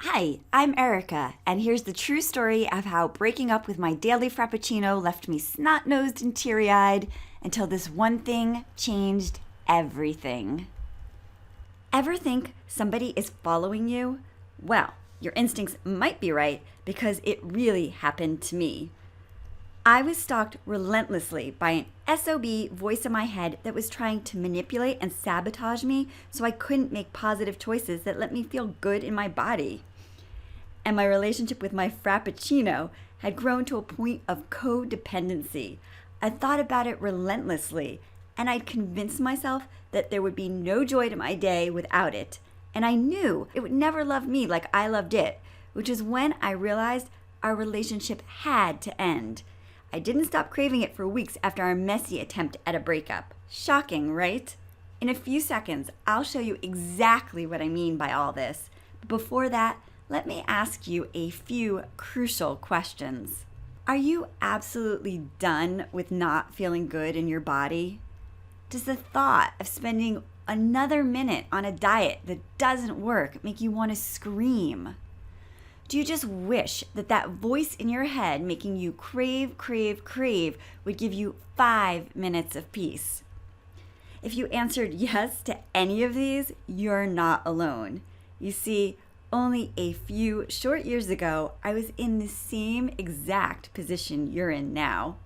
Hi, I'm Erica, and here's the true story of how breaking up with my daily Frappuccino left me snot-nosed and teary-eyed until this one thing changed everything. Ever think somebody is following you? Well, your instincts might be right because it really happened to me. I was stalked relentlessly by an SOB voice in my head that was trying to manipulate and sabotage me so I couldn't make positive choices that let me feel good in my body. And my relationship with my Frappuccino had grown to a point of codependency. I thought about it relentlessly, and I'd convinced myself that there would be no joy to my day without it. And I knew it would never love me like I loved it, which is when I realized our relationship had to end. I didn't stop craving it for weeks after our messy attempt at a breakup. Shocking, right? In a few seconds, I'll show you exactly what I mean by all this. But before that, let me ask you a few crucial questions. Are you absolutely done with not feeling good in your body? Does the thought of spending another minute on a diet that doesn't work make you want to scream? Do you just wish that voice in your head making you crave would give you 5 minutes of peace? If you answered yes to any of these, you're not alone. You see, only a few short years ago, I was in the same exact position you're in now.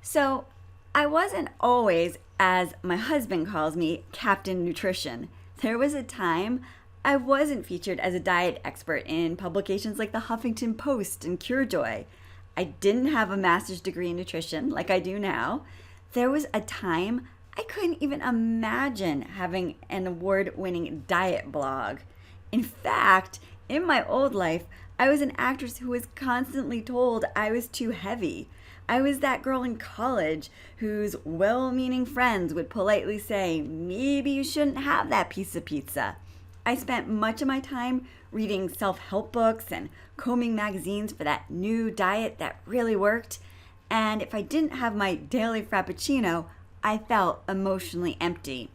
So I wasn't always, as my husband calls me, Captain Nutrition. There was a time I wasn't featured as a diet expert in publications like the Huffington Post and CureJoy. I didn't have a master's degree in nutrition like I do now. There was a time I couldn't even imagine having an award-winning diet blog. In fact, in my old life, I was an actress who was constantly told I was too heavy. I was that girl in college whose well-meaning friends would politely say, maybe you shouldn't have that piece of pizza. I spent much of my time reading self-help books and combing magazines for that new diet that really worked. And if I didn't have my daily Frappuccino, I felt emotionally empty.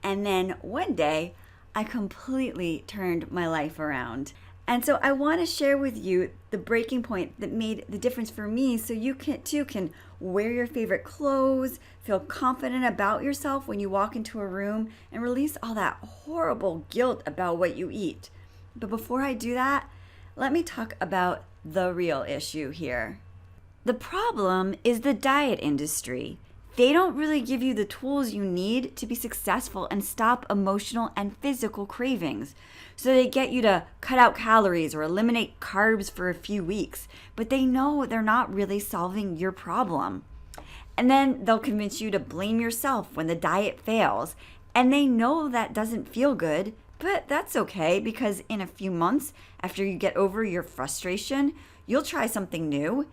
And then one day, I completely turned my life around. And so I want to share with you the breaking point that made the difference for me so you can wear your favorite clothes, feel confident about yourself when you walk into a room, and release all that horrible guilt about what you eat. But before I do that, let me talk about the real issue here. The problem is the diet industry. They don't really give you the tools you need to be successful and stop emotional and physical cravings. So they get you to cut out calories or eliminate carbs for a few weeks, but they know they're not really solving your problem. And then they'll convince you to blame yourself when the diet fails. And they know that doesn't feel good, but that's okay because in a few months, after you get over your frustration, you'll try something new.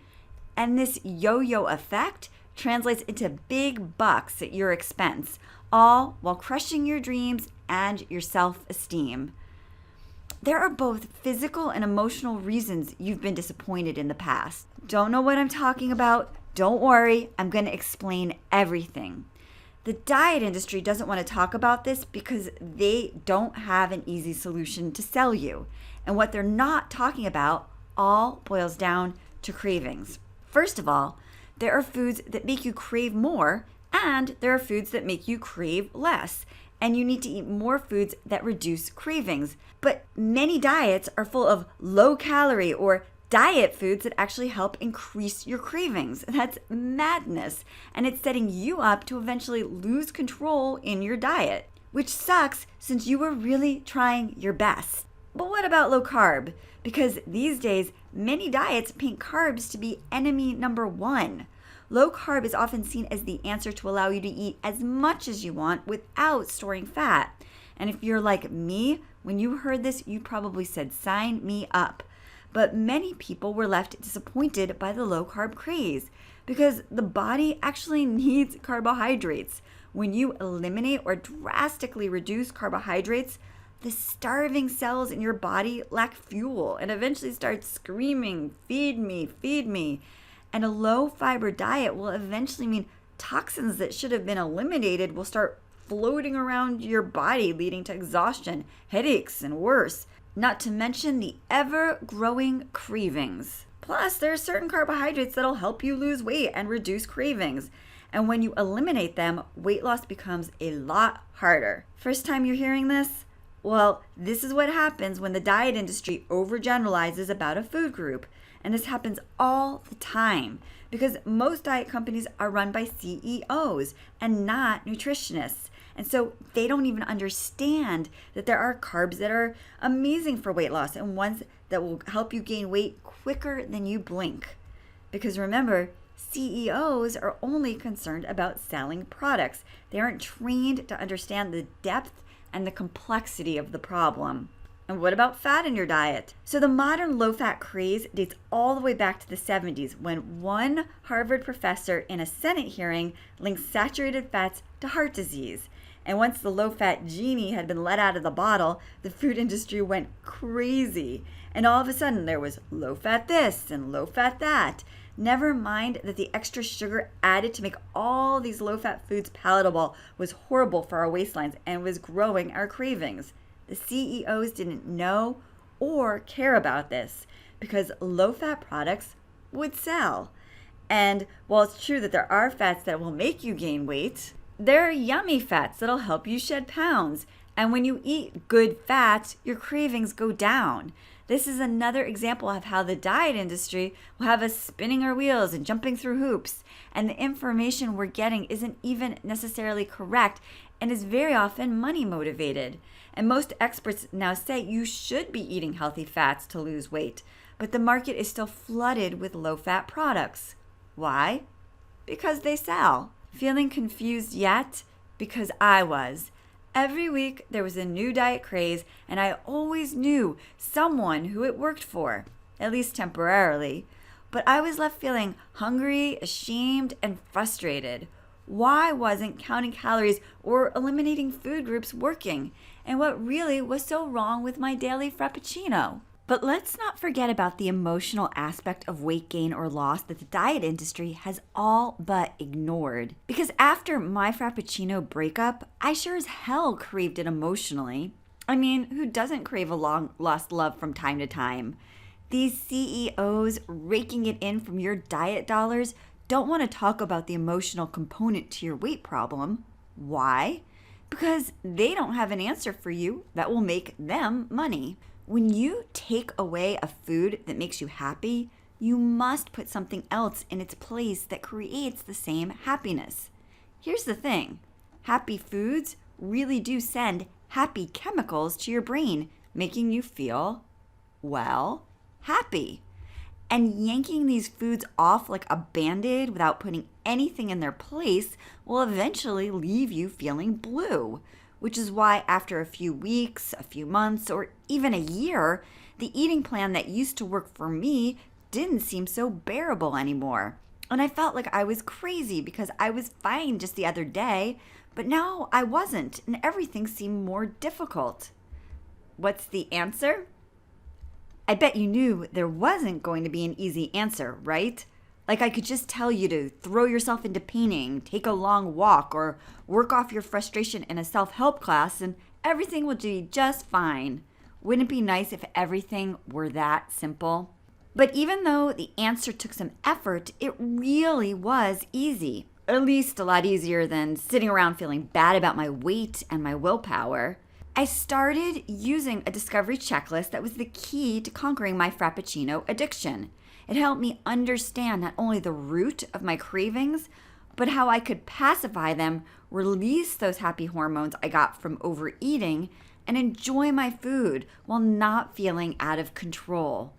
And this yo-yo effect translates into big bucks at your expense, all while crushing your dreams and your self-esteem. There are both physical and emotional reasons you've been disappointed in the past. Don't know what I'm talking about? Don't worry, I'm going to explain everything. The diet industry doesn't want to talk about this because they don't have an easy solution to sell you. And what they're not talking about all boils down to cravings. First of all, there are foods that make you crave more, and there are foods that make you crave less. And you need to eat more foods that reduce cravings. But many diets are full of low-calorie or diet foods that actually help increase your cravings. That's madness. And it's setting you up to eventually lose control in your diet, which sucks since you were really trying your best. But what about low carb? Because these days, many diets paint carbs to be enemy number one. Low carb is often seen as the answer to allow you to eat as much as you want without storing fat. And if you're like me, when you heard this, you probably said, sign me up. But many people were left disappointed by the low carb craze because the body actually needs carbohydrates. When you eliminate or drastically reduce carbohydrates, the starving cells in your body lack fuel and eventually start screaming, feed me, feed me. And a low fiber diet will eventually mean toxins that should have been eliminated will start floating around your body, leading to exhaustion, headaches, and worse. not to mention the ever-growing cravings. Plus, there are certain carbohydrates that'll help you lose weight and reduce cravings. And when you eliminate them, weight loss becomes a lot harder. First time you're hearing this? Well, this is what happens when the diet industry overgeneralizes about a food group. And this happens all the time because most diet companies are run by CEOs and not nutritionists. And so they don't even understand that there are carbs that are amazing for weight loss and ones that will help you gain weight quicker than you blink. Because remember, CEOs are only concerned about selling products. They aren't trained to understand the depth and the complexity of the problem. And what about fat in your diet? So the modern low-fat craze dates all the way back to the 70s when one Harvard professor in a Senate hearing linked saturated fats to heart disease. And once the low-fat genie had been let out of the bottle, the food industry went crazy. And all of a sudden there was low-fat this and low-fat that. Never mind that the extra sugar added to make all these low-fat foods palatable was horrible for our waistlines and was growing our cravings. The CEOs didn't know or care about this because low-fat products would sell. And while it's true that there are fats that will make you gain weight, there are yummy fats that'll help you shed pounds. And when you eat good fats, your cravings go down. This is another example of how the diet industry will have us spinning our wheels and jumping through hoops. And the information we're getting isn't even necessarily correct and is very often money motivated. And most experts now say you should be eating healthy fats to lose weight, but the market is still flooded with low-fat products. Why? Because they sell. Feeling confused yet? Because I was. Every week there was a new diet craze, and I always knew someone who it worked for, at least temporarily. But I was left feeling hungry, ashamed, and frustrated. Why wasn't counting calories or eliminating food groups working? And what really was so wrong with my daily Frappuccino? But let's not forget about the emotional aspect of weight gain or loss that the diet industry has all but ignored. Because after my Frappuccino breakup, I sure as hell craved it emotionally. I mean, who doesn't crave a long-lost love from time to time? These CEOs raking it in from your diet dollars don't want to talk about the emotional component to your weight problem. Why? Because they don't have an answer for you that will make them money. When you take away a food that makes you happy, you must put something else in its place that creates the same happiness. Here's the thing. Happy foods really do send happy chemicals to your brain, making you feel, well, happy. And yanking these foods off like a Band-Aid without putting anything in their place will eventually leave you feeling blue, which is why after a few weeks, a few months, or even a year, the eating plan that used to work for me didn't seem so bearable anymore. And I felt like I was crazy because I was fine just the other day, but now I wasn't, and everything seemed more difficult. What's the answer? I bet you knew there wasn't going to be an easy answer, right? Like I could just tell you to throw yourself into painting, take a long walk, or work off your frustration in a self-help class and everything will be just fine. Wouldn't it be nice if everything were that simple? But even though the answer took some effort, it really was easy. At least a lot easier than sitting around feeling bad about my weight and my willpower. I started using a discovery checklist that was the key to conquering my Frappuccino addiction. It helped me understand not only the root of my cravings, but how I could pacify them, release those happy hormones I got from overeating, and enjoy my food while not feeling out of control.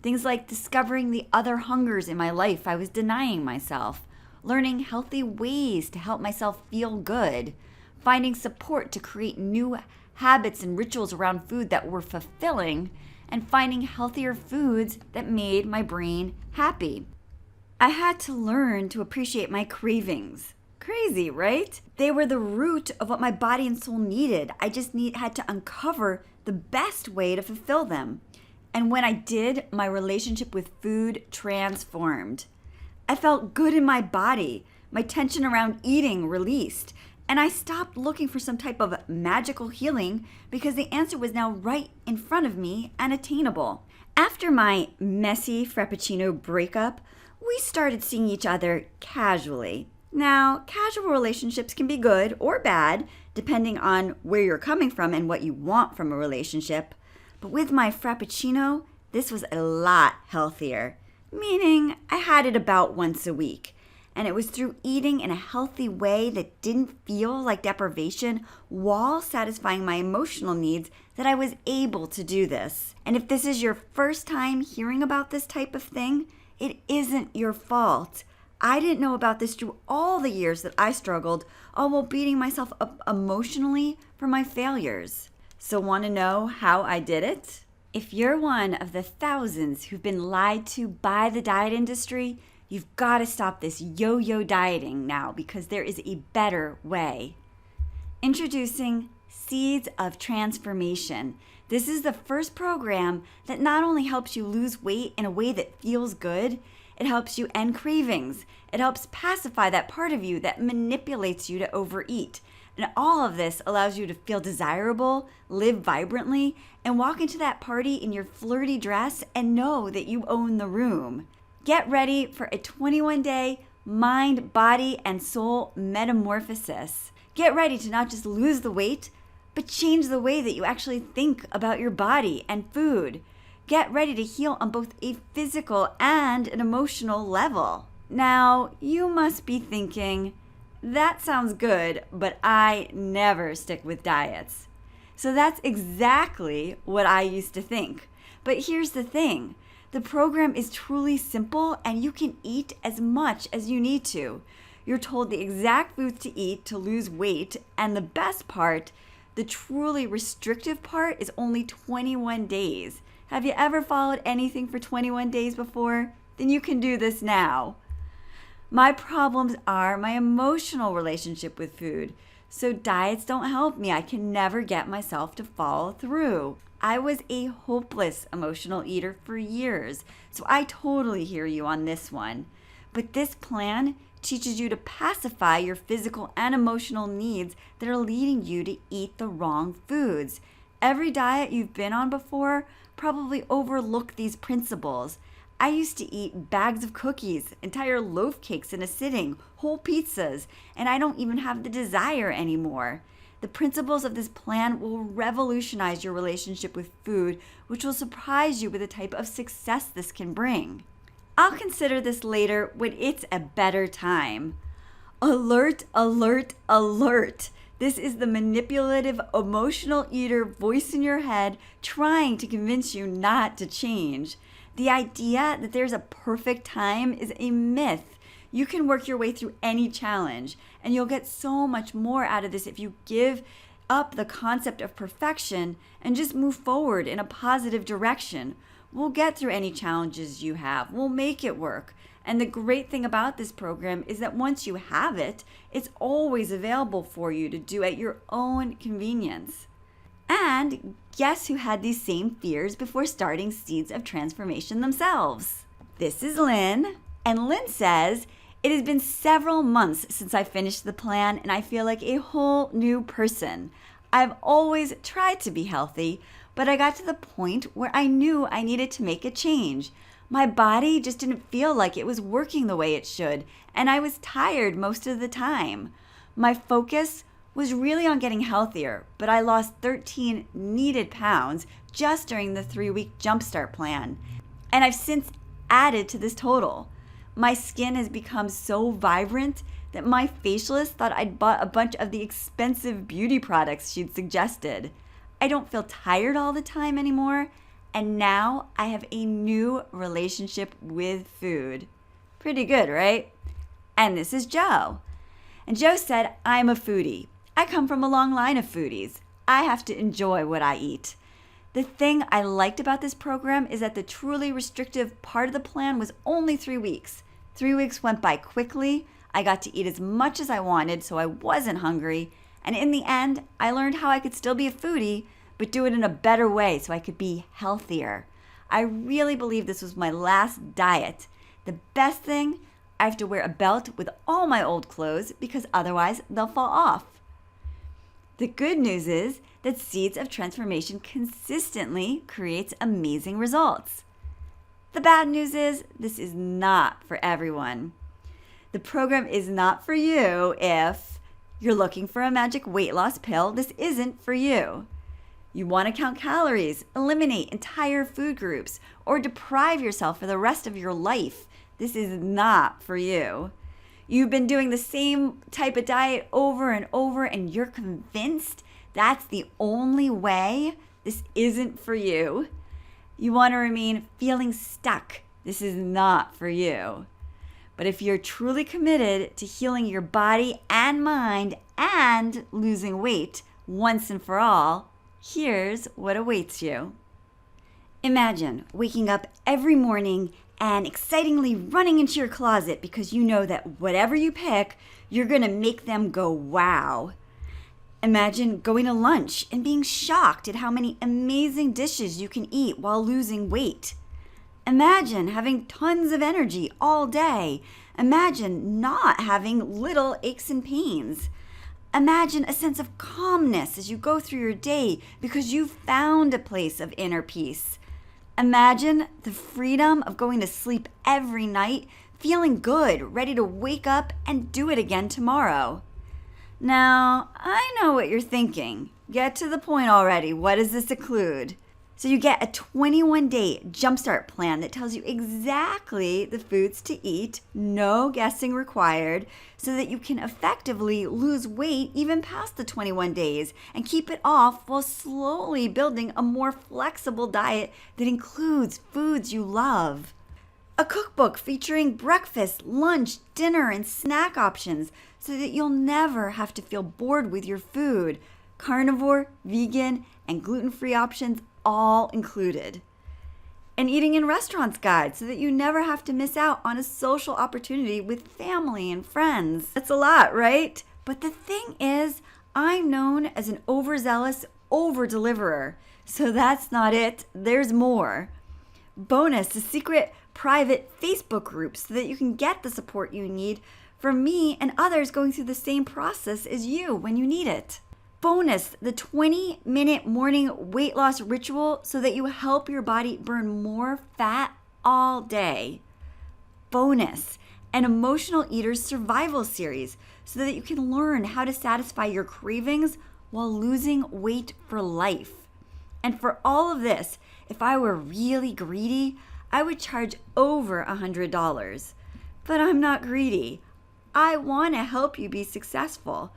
Things like discovering the other hungers in my life I was denying myself, learning healthy ways to help myself feel good, finding support to create new habits and rituals around food that were fulfilling, and finding healthier foods that made my brain happy. I had to learn to appreciate my cravings. Crazy, right? They were the root of what my body and soul needed. I just had to uncover the best way to fulfill them. And when I did, my relationship with food transformed. I felt good in my body. My tension around eating released. And I stopped looking for some type of magical healing because the answer was now right in front of me and attainable. After my messy Frappuccino breakup, we started seeing each other casually. Now, casual relationships can be good or bad, depending on where you're coming from and what you want from a relationship. But with my Frappuccino, this was a lot healthier, meaning I had it about once a week. And it was through eating in a healthy way that didn't feel like deprivation while satisfying my emotional needs that I was able to do this. And if this is your first time hearing about this type of thing, it isn't your fault. I didn't know about this through all the years that I struggled, all while beating myself up emotionally for my failures. So want to know how I did it? If you're one of the thousands who've been lied to by the diet industry, you've got to stop this yo-yo dieting now because there is a better way. Introducing Seeds of Transformation. This is the first program that not only helps you lose weight in a way that feels good, it helps you end cravings. It helps pacify that part of you that manipulates you to overeat. And all of this allows you to feel desirable, live vibrantly, and walk into that party in your flirty dress and know that you own the room. Get ready for a 21-day mind, body, and soul metamorphosis. Get ready to not just lose the weight, but change the way that you actually think about your body and food. Get ready to heal on both a physical and an emotional level. Now, you must be thinking, that sounds good, but I never stick with diets. So that's exactly what I used to think. But here's the thing. The program is truly simple and you can eat as much as you need to. You're told the exact foods to eat to lose weight, and the best part, the truly restrictive part, is only 21 days. Have you ever followed anything for 21 days before? Then you can do this now. My problems are my emotional relationship with food. So diets don't help me. I can never get myself to follow through. I was a hopeless emotional eater for years. So I totally hear you on this one. But this plan teaches you to pacify your physical and emotional needs that are leading you to eat the wrong foods. Every diet you've been on before probably overlooked these principles. I used to eat bags of cookies, entire loaf cakes in a sitting, whole pizzas, and I don't even have the desire anymore. The principles of this plan will revolutionize your relationship with food, which will surprise you with the type of success this can bring. I'll consider this later when it's a better time. Alert, alert, alert. This is the manipulative, emotional eater voice in your head trying to convince you not to change. The idea that there's a perfect time is a myth. You can work your way through any challenge, and you'll get so much more out of this if you give up the concept of perfection and just move forward in a positive direction. We'll get through any challenges you have. We'll make it work. And the great thing about this program is that once you have it, it's always available for you to do at your own convenience. And guess who had these same fears before starting Seeds of Transformation themselves? This is Lynn. And Lynn says, it has been several months since I finished the plan and I feel like a whole new person. I've always tried to be healthy, but I got to the point where I knew I needed to make a change. My body just didn't feel like it was working the way it should, and I was tired most of the time. My focus was really on getting healthier, but I lost 13 needed pounds just during the 3-week Jumpstart plan. And I've since added to this total. My skin has become so vibrant that my facialist thought I'd bought a bunch of the expensive beauty products she'd suggested. I don't feel tired all the time anymore, and now I have a new relationship with food. Pretty good, right? And this is Joe. And Joe said, I'm a foodie. I come from a long line of foodies. I have to enjoy what I eat. The thing I liked about this program is that the truly restrictive part of the plan was only 3 weeks. 3 weeks went by quickly. I got to eat as much as I wanted, so I wasn't hungry. And in the end, I learned how I could still be a foodie, but do it in a better way so I could be healthier. I really believe this was my last diet. The best thing, I have to wear a belt with all my old clothes because otherwise they'll fall off. The good news is that Seeds of Transformation consistently creates amazing results. The bad news is this is not for everyone. The program is not for you if you're looking for a magic weight loss pill. This isn't for you. You want to count calories, eliminate entire food groups, or deprive yourself for the rest of your life. This is not for you. You've been doing the same type of diet over and over, and you're convinced that's the only way. This isn't for you. You want to remain feeling stuck. This is not for you. But if you're truly committed to healing your body and mind and losing weight once and for all, here's what awaits you. Imagine waking up every morning and excitingly running into your closet because you know that whatever you pick, you're going to make them go wow. Imagine going to lunch and being shocked at how many amazing dishes you can eat while losing weight. Imagine having tons of energy all day. Imagine not having little aches and pains. Imagine a sense of calmness as you go through your day because you found a place of inner peace. Imagine the freedom of going to sleep every night, feeling good, ready to wake up and do it again tomorrow. Now, I know what you're thinking. Get to the point already. What does this include? So you get a 21-day jumpstart plan that tells you exactly the foods to eat, no guessing required, so that you can effectively lose weight even past the 21 days and keep it off while slowly building a more flexible diet that includes foods you love. A cookbook featuring breakfast, lunch, dinner, and snack options so that you'll never have to feel bored with your food. Carnivore, vegan, and gluten-free options all included. An eating in restaurants guide so that you never have to miss out on a social opportunity with family and friends. That's a lot, right? But the thing is, I'm known as an overzealous over-deliverer. So that's not it. There's more. Bonus, a secret private Facebook group so that you can get the support you need from me and others going through the same process as you when you need it. Bonus, the 20-minute morning weight loss ritual so that you help your body burn more fat all day. Bonus, an emotional eater's survival series so that you can learn how to satisfy your cravings while losing weight for life. And for all of this, if I were really greedy, I would charge over $100. But I'm not greedy. I want to help you be successful.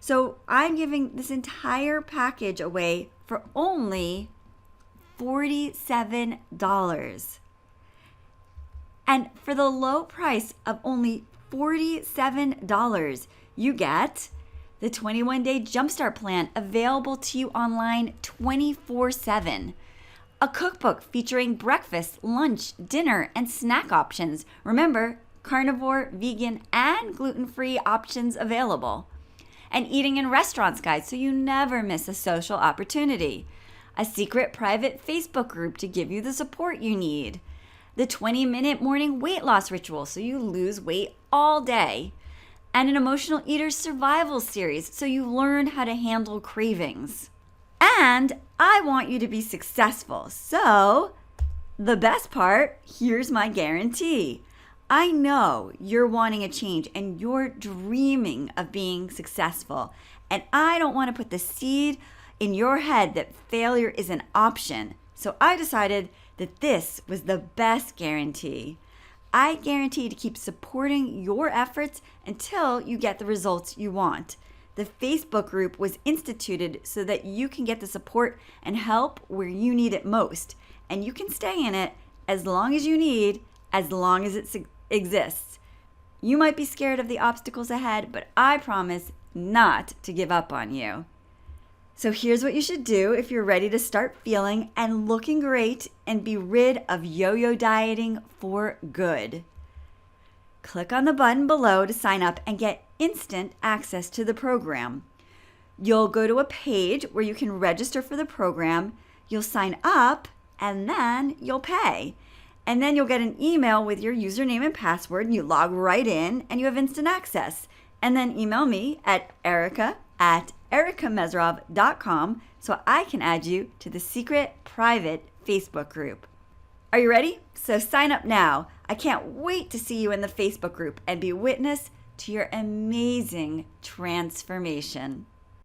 So I'm giving this entire package away for only $47. And for the low price of only $47, you get the 21-day Jumpstart Plan available to you online 24/7. A cookbook featuring breakfast, lunch, dinner, and snack options. Remember, carnivore, vegan, and gluten-free options available. An eating in restaurants guide so you never miss a social opportunity. A secret private Facebook group to give you the support you need. The 20-minute morning weight loss ritual so you lose weight all day. And an emotional eater's survival series so you learn how to handle cravings. And I want you to be successful. So the best part, here's my guarantee. I know you're wanting a change and you're dreaming of being successful. And I don't want to put the seed in your head that failure is an option. So I decided that this was the best guarantee. I guarantee to keep supporting your efforts until you get the results you want. The Facebook group was instituted so that you can get the support and help where you need it most. And you can stay in it as long as you need, as long as it exists. You might be scared of the obstacles ahead, but I promise not to give up on you. So here's what you should do if you're ready to start feeling and looking great and be rid of yo-yo dieting for good. Click on the button below to sign up and get instant access to the program. You'll go to a page where you can register for the program, you'll sign up, and then you'll pay. And then you'll get an email with your username and password, and you log right in, and you have instant access. And then email me at erica@erica ericamezrov.com so I can add you to the secret private Facebook group. Are you ready? So sign up now. I can't wait to see you in the Facebook group and be witness to your amazing transformation.